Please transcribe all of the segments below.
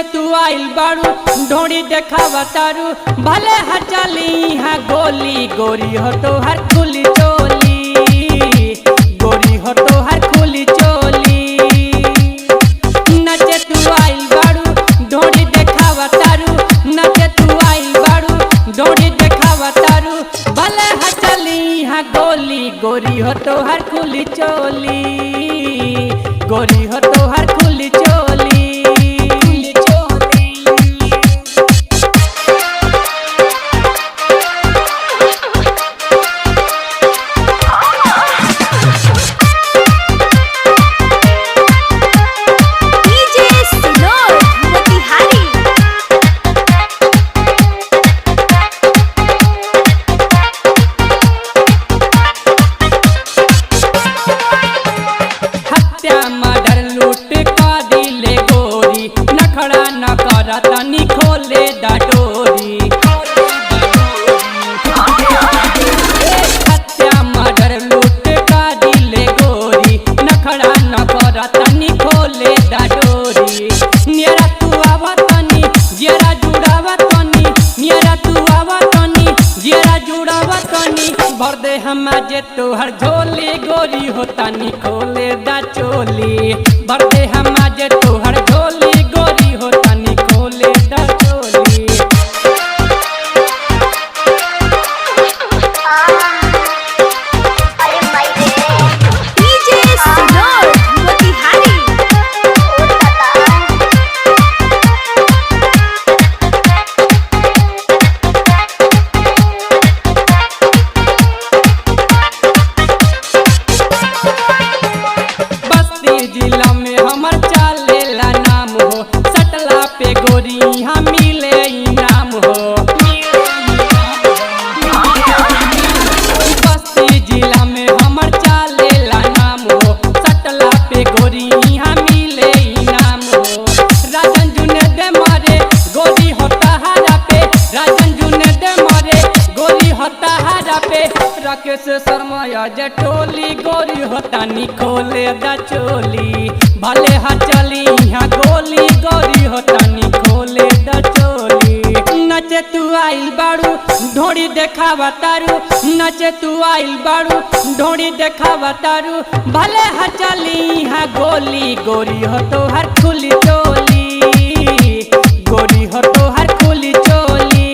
नचे तू आइल बारू ढोड़ी देखावा तारू भले हचली हाँ गोली गोरी हो तो हर खुली चोली गोरी हो तो हर खुली चोली नचे तू आइल बारू ढोड़ी देखावा तारू नचे तू आइल बारू ढोड़ी देखावा तारू भले हचली हाँ गोली गोरी हो तो हर खुली चोली गोरी हो तो हर खुली चोली तनी खोले डाडोरी हत्या मर्डर लूट का दिले गोरी नखड़ा न कर तनी खोले डाडोरी नियरा तू आवा तनी जेरा जुड़ावा तनी नियरा तू आवा तनी जेरा जुड़ावा तनी भर दे हम जे तोहर झोली गोरी हो तनी खोले दा चोली भर दे हम जे तोहर झोली गोरी हो तनी खोले दा चोली जिला में हमर चालेला नाम हो सटला पे गोरी यहाँ मिले इनाम हो बस्ती जिला में हमर चालेला नाम हो सटला पे गोरी यहाँ मिले इनाम हो राजन जुने दे मारे गोरी होता हारा पे राजन जुने दे मारे गोरी होता हारा पे राकेश शर्मा जे टोली गोरी होता निकोले दा चोली भले हचली यहाँ गोली गोरी होता निकोले दा चोली नचे तू आइल बारू ढोड़ी देखावा तारू नचे तू आइल बारू ढोड़ी देखावा तारू भले हचली यहाँ गोली गोरी हो तो हर खुली चोली गोरी हो तो हर खुली चोली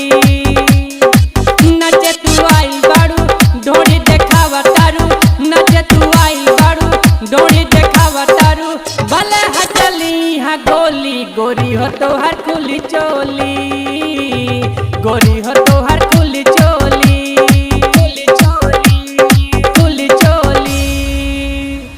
नचे तू आइल बारू ढोड़ी देखावा तारू नचे तू आइल बारू ढोड़ी देखावा तारू भले हचली हाँ गोली गोरी हो तो हर खुली चोली गोरी हो तो हर खुली चोली।